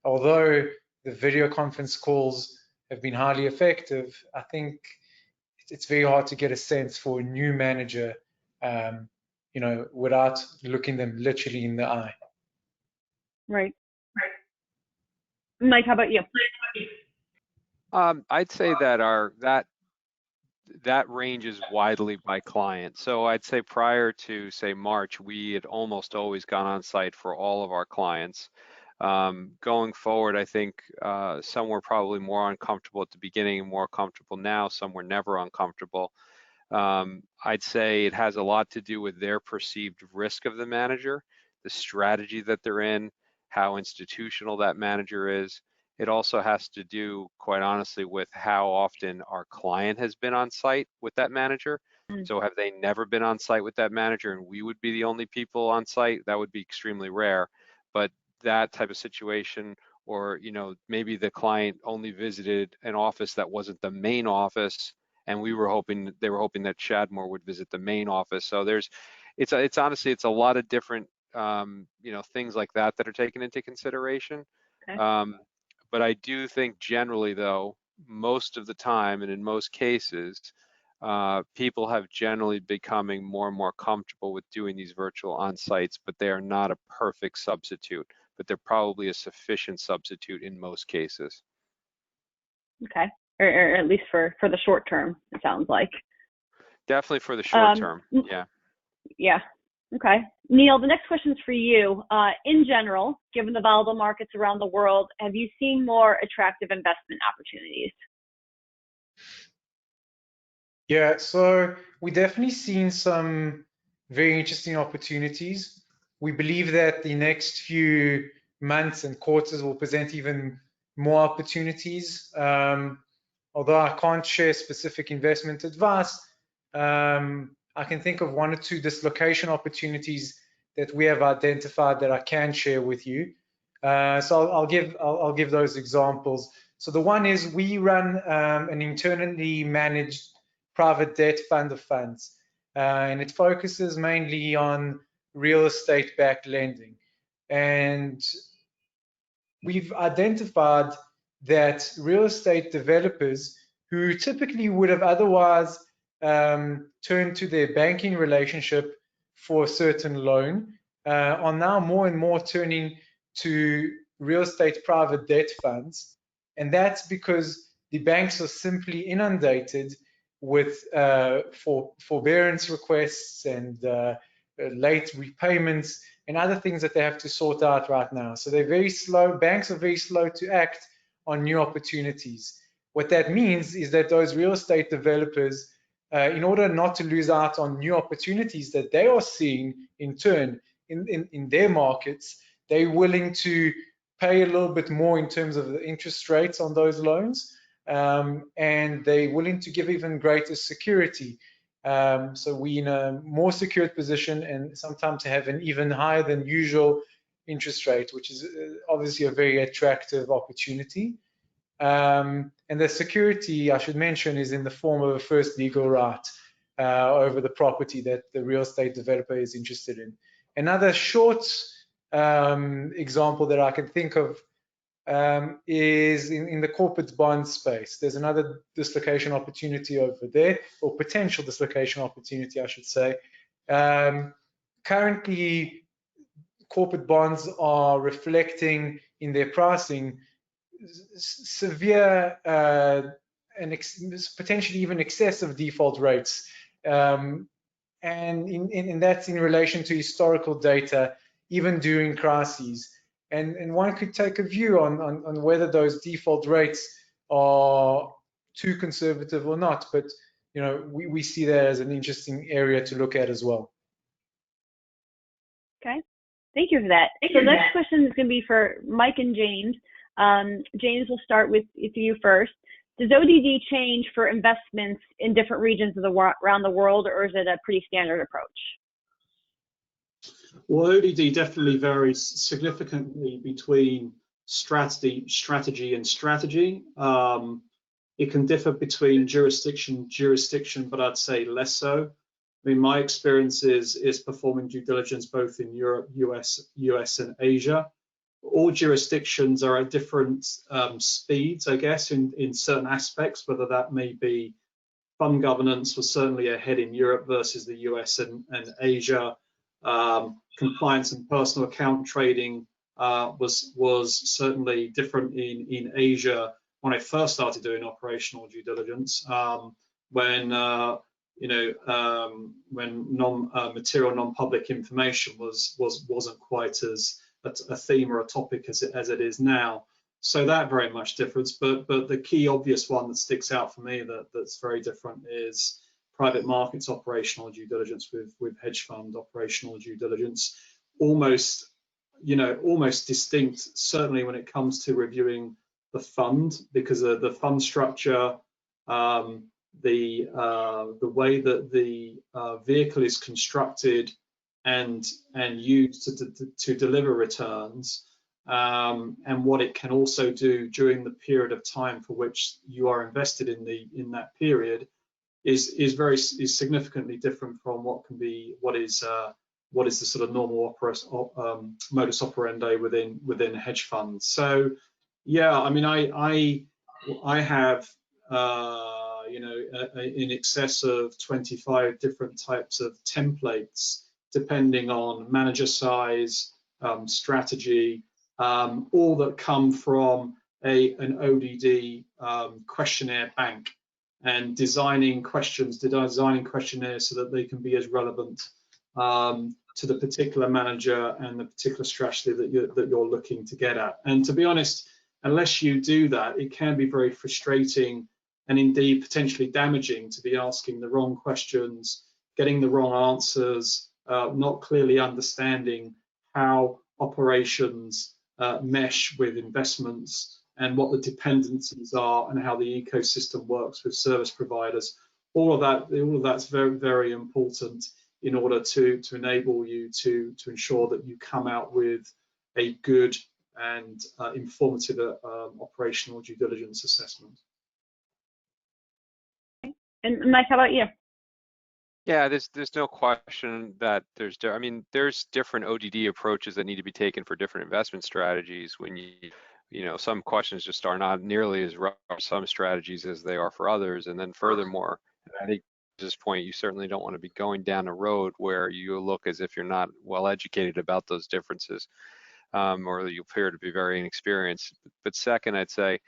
although the video conference calls have been highly effective, I think it's very hard to get a sense for a new manager, without looking them literally in the eye. Right. Mike, how about you? I'd say that that ranges widely by client. So I'd say prior to, say, March, we had almost always gone on site for all of our clients. Going forward, I think some were probably more uncomfortable at the beginning and more comfortable now. Some were never uncomfortable. I'd say it has a lot to do with their perceived risk of the manager, the strategy that they're in, how institutional that manager is. It also has to do, quite honestly, with how often our client has been on site with that manager. So have they never been on site with that manager and we would be the only people on site? That would be extremely rare. But that type of situation, or maybe the client only visited an office that wasn't the main office, and they were hoping that Shadmore would visit the main office. So it's honestly, it's a lot of different things like that are taken into consideration. Okay. But I do think generally, though, most of the time and in most cases, people have generally becoming more and more comfortable with doing these virtual on-sites, but they are not a perfect substitute, but they're probably a sufficient substitute in most cases. Okay, or at least for the short term, it sounds like. Definitely for the short term, yeah. Yeah, okay. Neal, the next question is for you. In general, given the volatile markets around the world, have you seen more attractive investment opportunities? Yeah, so we definitely seen some very interesting opportunities. We believe that the next few months and quarters will present even more opportunities. Although I can't share specific investment advice, I can think of one or two dislocation opportunities that we have identified that I can share with you. So I'll give those examples. So the one is we run an internally managed private debt fund of funds, and it focuses mainly on real estate-backed lending. And we've identified that real estate developers who typically would have otherwise turned to their banking relationship for a certain loan are now more and more turning to real estate private debt funds. And that's because the banks are simply inundated with forbearance requests and late repayments and other things that they have to sort out right now. So they're very slow. Banks are very slow to act on new opportunities. What that means is that those real estate developers, in order not to lose out on new opportunities that they are seeing in turn in their markets, they're willing to pay a little bit more in terms of the interest rates on those loans. And they're willing to give even greater security. So we're in a more secured position and sometimes have an even higher than usual interest rate, which is obviously a very attractive opportunity. And the security, I should mention, is in the form of a first legal right over the property that the real estate developer is interested in. Another short example that I can think of is in the corporate bond space. There's another dislocation opportunity over there, or potential dislocation opportunity, I should say. Currently, corporate bonds are reflecting in their pricing severe and potentially even excessive default rates. And that's in relation to historical data, even during crises. And one could take a view on whether those default rates are too conservative or not. But we see that as an interesting area to look at as well. Okay, thank you for that. So the next question is going to be for Mike and James. James, we'll start with you first. Does ODD change for investments in different regions of around the world, or is it a pretty standard approach? Well, ODD definitely varies significantly between strategy and strategy. It can differ between jurisdiction, but I'd say less so. I mean, my experience is performing due diligence both in Europe, US and Asia. All jurisdictions are at different speeds, I guess, in certain aspects, whether that may be fund governance was certainly ahead in Europe versus the US and Asia. Compliance and personal account trading was certainly different in Asia when I first started doing operational due diligence. When material non-public information wasn't quite as a theme or a topic as it is now. So that very much differs. But the key obvious one that sticks out for me that's very different is private markets operational due diligence with hedge fund operational due diligence. Almost distinct, certainly when it comes to reviewing the fund, because of the fund structure, the way that the vehicle is constructed and used to deliver returns and what it can also do during the period of time for which you are invested in that period is significantly different from what is the sort of normal modus operandi within hedge funds. So yeah, I mean, I have in excess of 25 different types of templates depending on manager size, strategy, all that come from an ODD questionnaire bank, and designing questionnaires so that they can be as relevant to the particular manager and the particular strategy that you're looking to get at. And to be honest, unless you do that, it can be very frustrating and indeed potentially damaging to be asking the wrong questions, getting the wrong answers, not clearly understanding how operations mesh with investments and what the dependencies are and how the ecosystem works with service providers. All of that's very, very important in order to enable you to ensure that you come out with a good and informative operational due diligence assessment. And Mike, how about you? Yeah, there's no question that there's different ODD approaches that need to be taken for different investment strategies. When some questions just are not nearly as rough for some strategies as they are for others. And then furthermore, I think at this point, you certainly don't want to be going down a road where you look as if you're not well educated about those differences, or you appear to be very inexperienced. But second, I'd say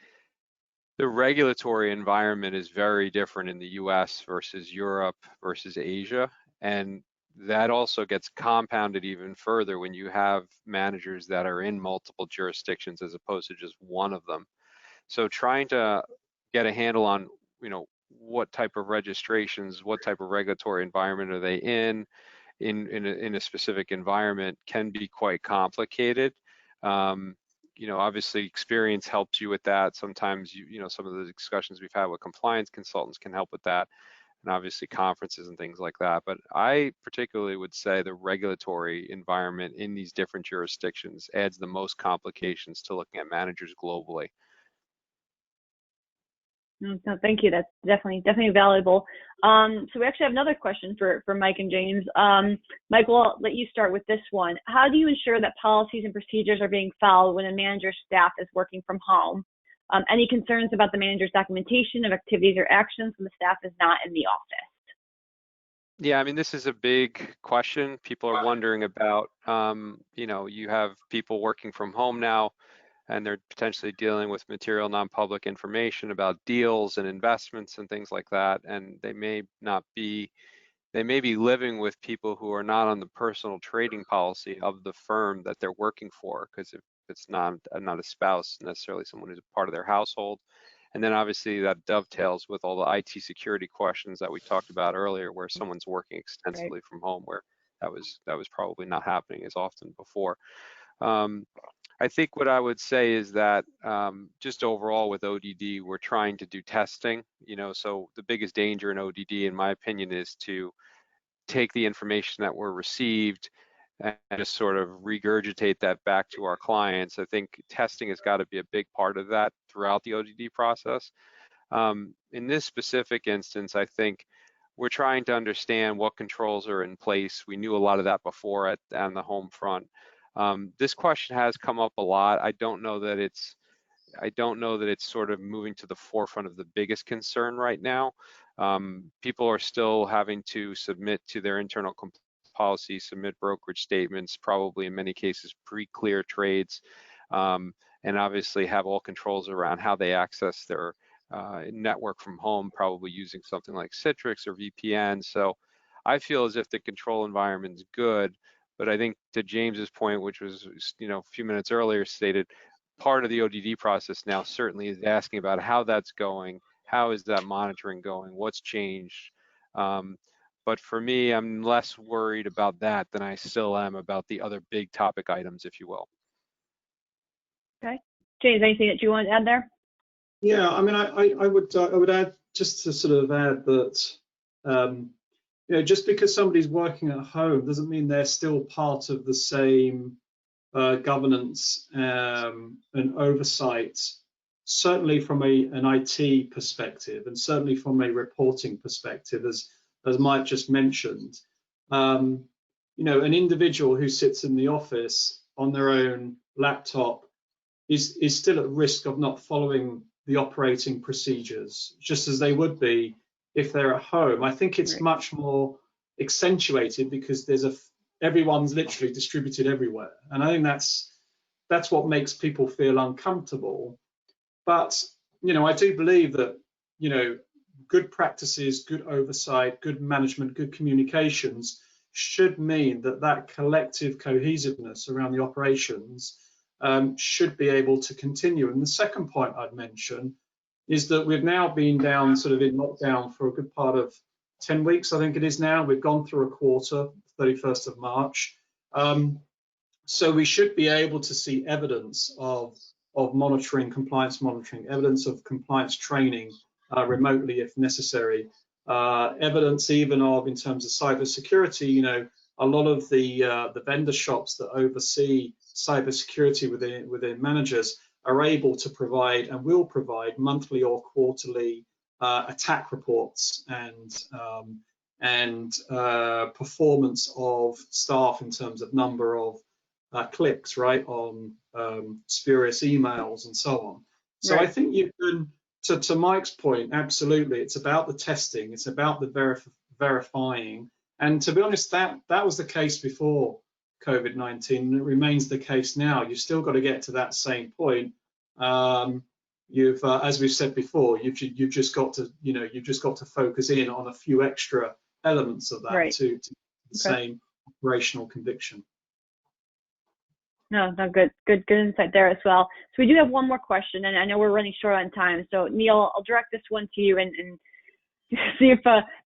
the regulatory environment is very different in the US versus Europe versus Asia. And that also gets compounded even further when you have managers that are in multiple jurisdictions as opposed to just one of them. So trying to get a handle on, what type of registrations, what type of regulatory environment are they in a specific environment can be quite complicated. Obviously experience helps you with that. Sometimes some of the discussions we've had with compliance consultants can help with that, and obviously conferences and things like that. But I particularly would say the regulatory environment in these different jurisdictions adds the most complications to looking at managers globally. No, thank you. That's definitely valuable. So we actually have another question for Mike and James. Mike, we'll let you start with this one. How do you ensure that policies and procedures are being followed when a manager's staff is working from home? Any concerns about the manager's documentation of activities or actions when the staff is not in the office? Yeah, I mean, this is a big question. People are wondering about, you have people working from home now, and they're potentially dealing with material non-public information about deals and investments and things like that. And they may be living with people who are not on the personal trading policy of the firm that they're working for, because if it's not a spouse, necessarily someone who's a part of their household. And then obviously that dovetails with all the IT security questions that we talked about earlier, where someone's working extensively from home, where that was probably not happening as often before. I think what I would say is that just overall with ODD, we're trying to do testing, so the biggest danger in ODD, in my opinion, is to take the information that were received and just sort of regurgitate that back to our clients. I think testing has got to be a big part of that throughout the ODD process. In this specific instance, I think we're trying to understand what controls are in place. We knew a lot of that before on the home front. This question has come up a lot. I don't know that it's sort of moving to the forefront of the biggest concern right now. People are still having to submit to their internal policy, submit brokerage statements, probably in many cases pre-clear trades, and obviously have all controls around how they access their network from home, probably using something like Citrix or VPN. So I feel as if the control environment is good. But I think to James's point, which was a few minutes earlier stated, part of the ODD process now certainly is asking about how that's going, how is that monitoring going, what's changed. But for me, I'm less worried about that than I still am about the other big topic items, if you will. Okay, James, anything that you want to add there? Yeah, I mean, I would add, just to sort of add that. Just because somebody's working at home doesn't mean they're still part of the same governance and oversight, certainly from an IT perspective, and certainly from a reporting perspective, as Mike just mentioned. You know, an individual who sits in the office on their own laptop is still at risk of not following the operating procedures, just as they would be if they're at home. I think it's much more accentuated because everyone's literally distributed everywhere, and I think that's what makes people feel uncomfortable. But you know, I do believe that, you know, good practices, good oversight, good management, good communications should mean that collective cohesiveness around the operations should be able to continue. And the second point I'd mention is that we've now been down sort of in lockdown for a good part of 10 weeks, I think it is now. We've gone through a quarter, 31st of March. So we should be able to see evidence of monitoring, compliance monitoring, evidence of compliance training remotely if necessary, evidence even of, in terms of cybersecurity, you know, a lot of the vendor shops that oversee cybersecurity within managers are able to provide and will provide monthly or quarterly attack reports and performance of staff in terms of number of clicks, right, on spurious emails and so on. So I think you can, to Mike's point, absolutely, it's about the testing, it's about the verifying. And to be honest, that was the case before COVID-19, and it remains the case now. You've still got to get to that same point. As we've said before, you've just got to, you know, you've just got to focus in on a few extra elements of that to the same operational conviction. No, good insight there as well. So we do have one more question, and I know we're running short on time. So Neal, I'll direct this one to you and see if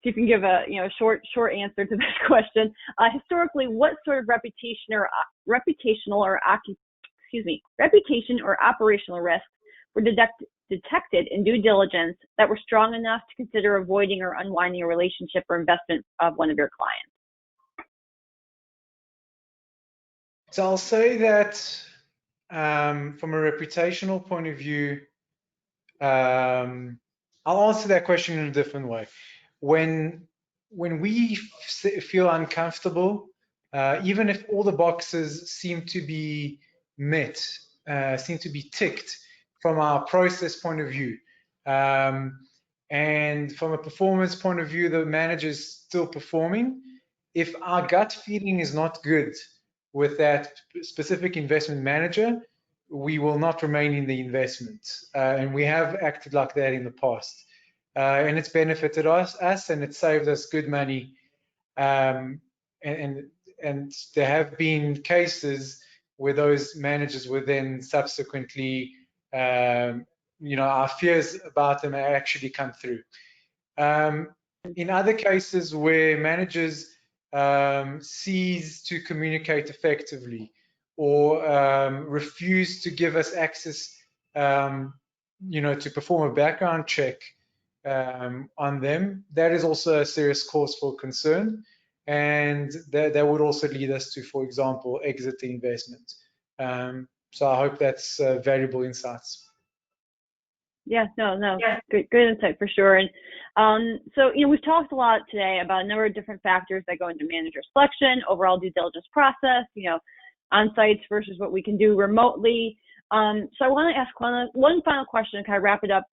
you can give a short answer to this question. Historically, what sort of reputation or operational risks were detected in due diligence that were strong enough to consider avoiding or unwinding a relationship or investment of one of your clients? So I'll say that from a reputational point of view, I'll answer that question in a different way. When we feel uncomfortable, even if all the boxes seem to be met, seem to be ticked from our process point of view, and from a performance point of view, the manager's still performing, if our gut feeling is not good with that specific investment manager, we will not remain in the investment. And we have acted like that in the past. And it's benefited us and it saved us good money. And there have been cases where those managers were then subsequently, our fears about them actually come through. In other cases where managers cease to communicate effectively or refuse to give us access, to perform a background check on them, that is also a serious cause for concern, and that would also lead us to, for example, exit the investment. So I hope that's valuable insights. Yeah, no, good insight for sure. And so, we've talked a lot today about a number of different factors that go into manager selection, overall due diligence process, on-sites versus what we can do remotely. So I want to ask one final question to kind of wrap it up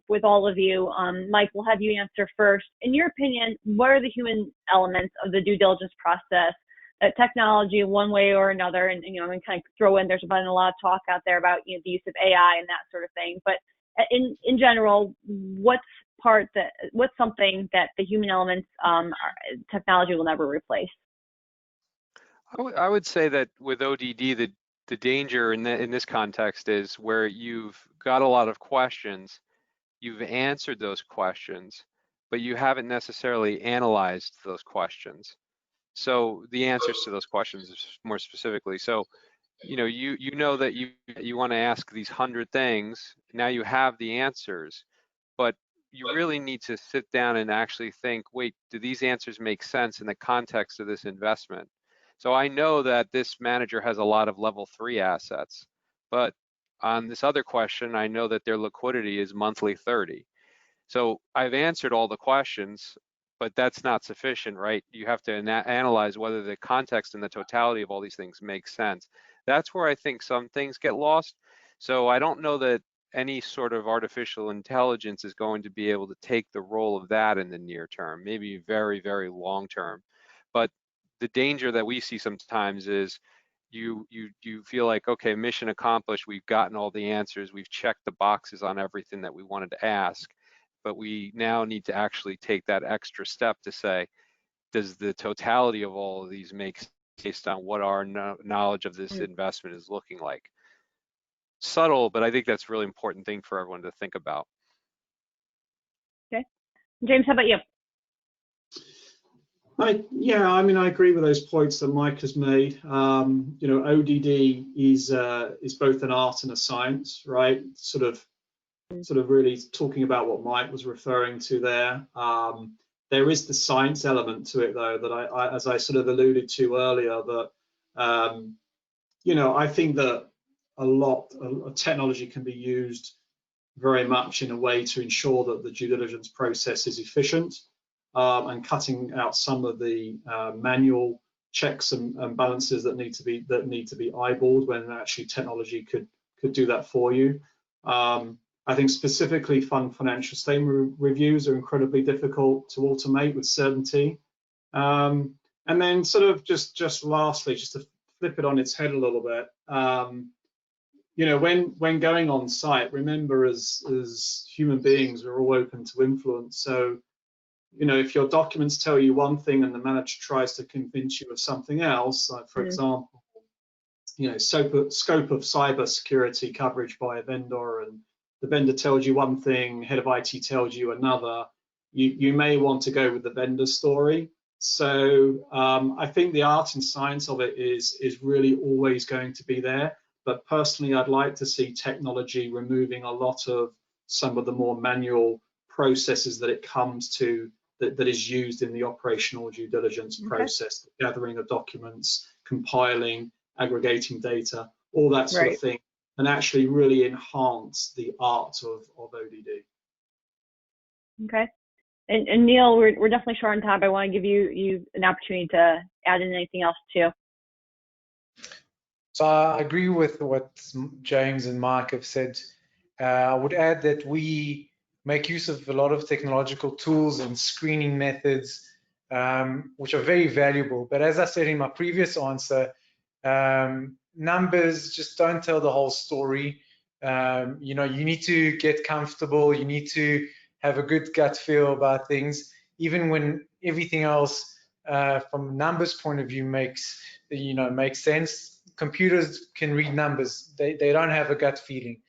with all of you. Mike, we'll have you answer first. In your opinion, what are the human elements of the due diligence process that technology, one way or another, and I'm going to kind of throw in, there's been a lot of talk out there about the use of AI and that sort of thing, but in general, what's something that the human elements technology will never replace? I would say that with ODD, the danger in this context is where you've got a lot of questions, you've answered those questions, but you haven't necessarily analyzed those questions. So the answers to those questions more specifically. So you know that you want to ask these 100 things. Now you have the answers, but you really need to sit down and actually think, wait, do these answers make sense in the context of this investment? So I know that this manager has a lot of level 3 assets, but on this other question, I know that their liquidity is monthly 30. So I've answered all the questions, but that's not sufficient, right? You have to analyze whether the context and the totality of all these things make sense. That's where I think some things get lost. So I don't know that any sort of artificial intelligence is going to be able to take the role of that in the near term, maybe very, very long term. But the danger that we see sometimes is you feel like, okay, mission accomplished, we've gotten all the answers, we've checked the boxes on everything that we wanted to ask, but we now need to actually take that extra step to say, does the totality of all of these make sense based on what our knowledge of this investment is looking like? Subtle, but I think that's a really important thing for everyone to think about. Okay. James, how about you? I mean, I agree with those points that Mike has made. You know, ODD is both an art and a science, right? Sort of really talking about what Mike was referring to there. There is the science element to it, though, that I as I sort of alluded to earlier, that you know, I think that a lot of technology can be used very much in a way to ensure that the due diligence process is efficient, and cutting out some of the manual checks and balances that need to be eyeballed, when actually technology could do that for you. I think specifically fund financial statement reviews are incredibly difficult to automate with certainty. And then sort of just lastly, just to flip it on its head a little bit, you know, when going on site, remember, as human beings, we're all open to influence. So, you know, if your documents tell you one thing and the manager tries to convince you of something else, like for example, you know, scope of cyber security coverage by a vendor, and the vendor tells you one thing, head of IT tells you another, you may want to go with the vendor story. So I think the art and science of it is really always going to be there. But personally, I'd like to see technology removing a lot of some of the more manual processes that it comes to, that is used in the operational due diligence process, the gathering of documents, compiling, aggregating data, all that sort of thing, and actually really enhance the art of ODD. Okay. And Neal, we're definitely short on time. I want to give you an opportunity to add in anything else too. So I agree with what James and Mike have said. I would add that we make use of a lot of technological tools and screening methods, which are very valuable. But as I said in my previous answer, numbers just don't tell the whole story. You know, you need to get comfortable. You need to have a good gut feel about things, even when everything else, from a numbers point of view, makes sense. Computers can read numbers. They don't have a gut feeling.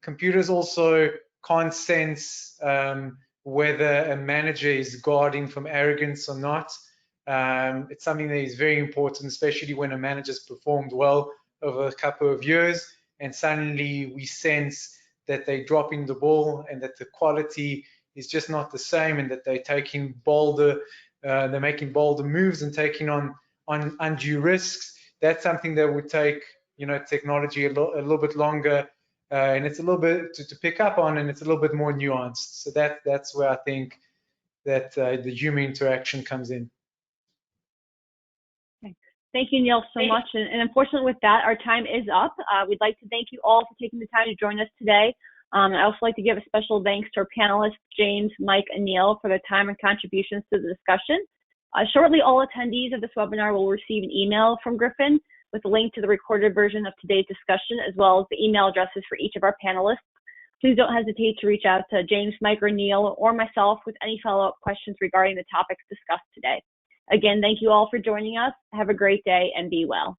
Computers also can't sense whether a manager is guarding from arrogance or not. It's something that is very important, especially when a manager's performed well over a couple of years, and suddenly we sense that they're dropping the ball and that the quality is just not the same, and that they're taking bolder, they're making bolder moves and taking on undue risks. That's something that would take, you know, technology a little bit longer, and it's a little bit to pick up on, and it's a little bit more nuanced. So that's where I think that the human interaction comes in. Thank you, Neal, so much. And unfortunately, with that, our time is up. We'd like to thank you all for taking the time to join us today. I'd also like to give a special thanks to our panelists, James, Mike, and Neal, for their time and contributions to the discussion. Shortly, all attendees of this webinar will receive an email from Griffin with a link to the recorded version of today's discussion, as well as the email addresses for each of our panelists. Please don't hesitate to reach out to James, Mike, or Neal, or myself with any follow-up questions regarding the topics discussed today. Again, thank you all for joining us. Have a great day and be well.